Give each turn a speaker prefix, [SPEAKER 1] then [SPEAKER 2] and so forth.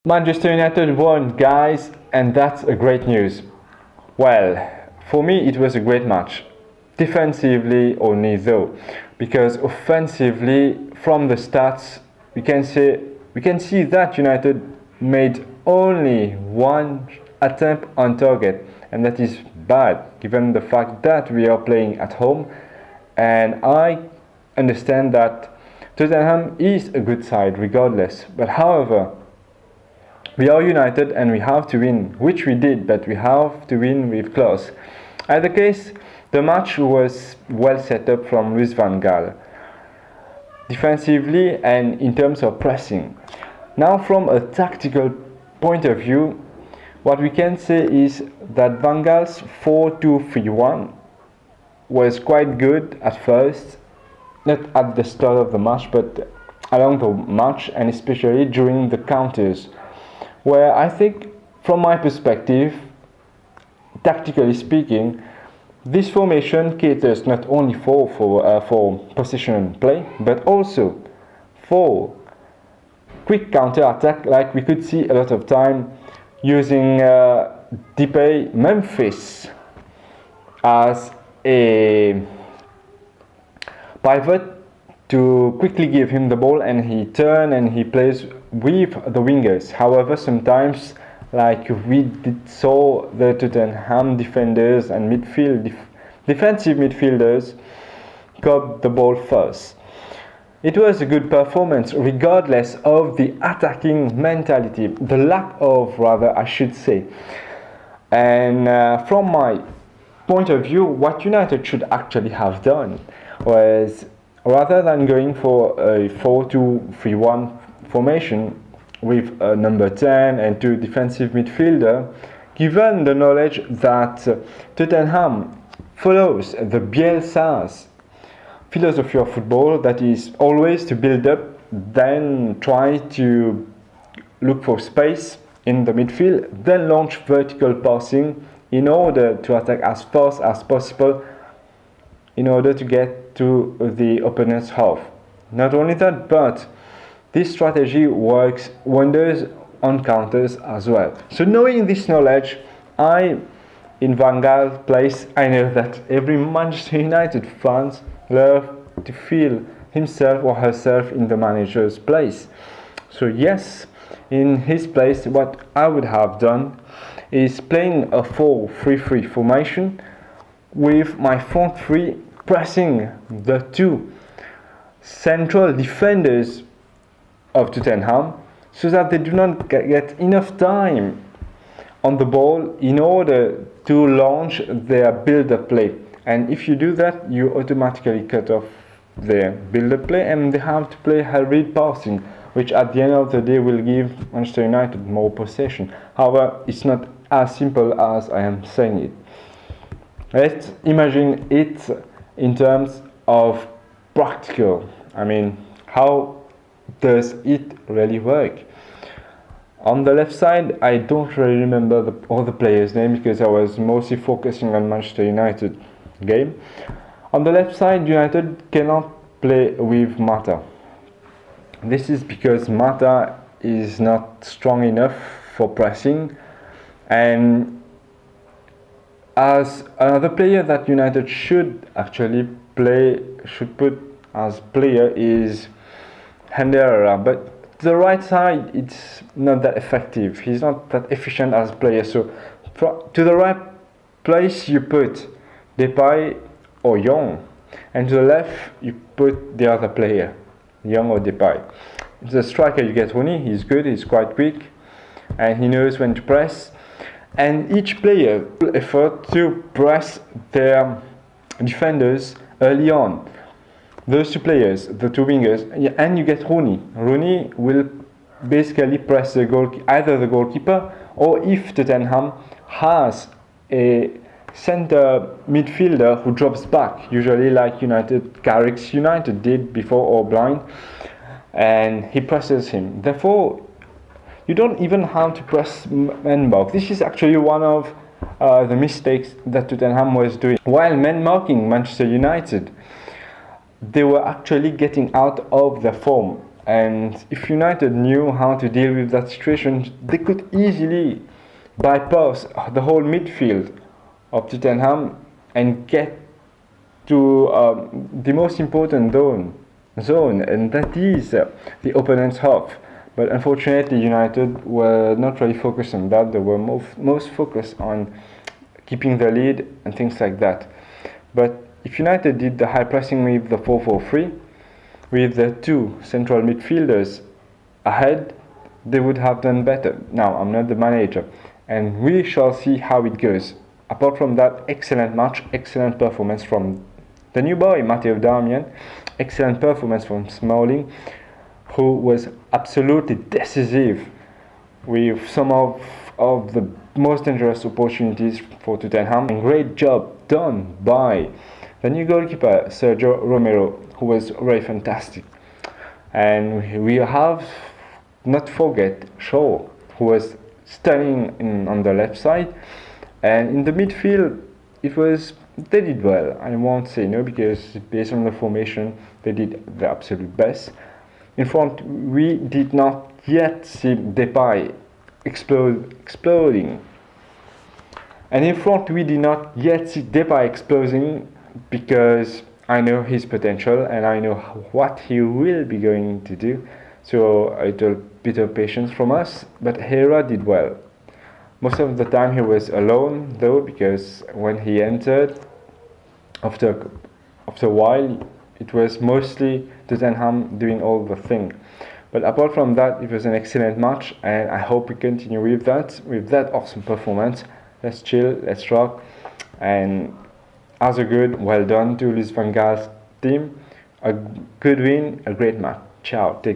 [SPEAKER 1] Manchester United won, guys, and that's a great news. Well, for me, it was a great match. Defensively only though, because offensively, from the stats, we can see that United made only one attempt on target, and that is bad given the fact that we are playing at home. And I understand that Tottenham is a good side regardless, but however, we are United and we have to win, which we did, but we have to win with class. Either case, the match was well set up from Luis van Gaal, defensively and in terms of pressing. Now, from a tactical point of view, what we can say is that Van Gaal's 4-2-3-1 was quite good at first, not at the start of the match, but along the match and especially during the counters, where I think, from my perspective, tactically speaking, this formation caters not only for possession play, but also for quick counter attack, like we could see a lot of time using Depay Memphis as a pivot to quickly give him the ball, and he turns and he plays with the wingers. However, sometimes, like we saw the Tottenham defenders and defensive midfielders got the ball first. It was a good performance regardless of the attacking mentality, the lack of, rather, I should say. And from my point of view, what United should actually have done was, rather than going for a 4-2-3-1 formation with a number 10 and two defensive midfielder, given the knowledge that Tottenham follows the Bielsa's philosophy of football, that is always to build up, then try to look for space in the midfield, then launch vertical passing in order to attack as fast as possible in order to get to the opponent's half. Not only that, but this strategy works wonders on counters as well. So knowing this knowledge, in Van Gaal's place, I know that every Manchester United fan loves to feel himself or herself in the manager's place. So yes, in his place, what I would have done is playing a 4-3-3 formation with my front three pressing the two central defenders of Tottenham so that they do not get enough time on the ball in order to launch their build-up play. And if you do that, you automatically cut off their build-up play and they have to play hybrid passing, which at the end of the day will give Manchester United more possession. However, it's not as simple as I am saying it. Let's imagine it in terms of practical. I mean, how does it really work? On the left side, I don't really remember all the players' names because I was mostly focusing on Manchester United game. On the left side, United cannot play with Mata. This is because Mata is not strong enough for pressing, and as another player that United should actually put as player is Henderra, but the right side, it's not that effective. He's not that efficient as a player. So to the right place you put Depay or Young, and to the left you put the other player, Young or Depay. The striker, you get Rooney. He's good, he's quite quick, and he knows when to press. And each player will effort to press their defenders early on. Those two players, the two wingers, and you get Rooney. Rooney will basically press either the goalkeeper, or if Tottenham has a center midfielder who drops back, usually like Carrick's United did before, or Blind, and he presses him. Therefore, you don't even have to press man mark. This is actually one of the mistakes that Tottenham was doing. While man marking Manchester United, they were actually getting out of their form. And if United knew how to deal with that situation, they could easily bypass the whole midfield of Tottenham and get to the most important zone, and that is the opponent's half. But unfortunately, United were not really focused on that. They were most focused on keeping the lead and things like that. But if United did the high pressing with the 4-4-3, with the two central midfielders ahead, they would have done better. Now, I'm not the manager, and we shall see how it goes. Apart from that, excellent match, excellent performance from the new boy, Matteo Darmian, excellent performance from Smalling, who was absolutely decisive with some of the most dangerous opportunities for Tottenham. And great job done by the new goalkeeper, Sergio Romero, who was very fantastic. And we have not forget Shaw, who was stunning on the left side. And in the midfield, they did well. I won't say no, because based on the formation, they did the absolute best. In front, we did not yet see Depay exploding. And in front, we did not yet see Depay exploding, because I know his potential and I know what he will be going to do. So a little bit of patience from us. But Herrera did well. Most of the time he was alone, though, because when he entered, after a while, it was mostly Tottenham doing all the thing. But apart from that, it was an excellent match, and I hope we continue with that awesome performance. Let's chill, let's rock, and as a good, well done to Luis Van Gaal's team. A good win, a great match. Ciao. Take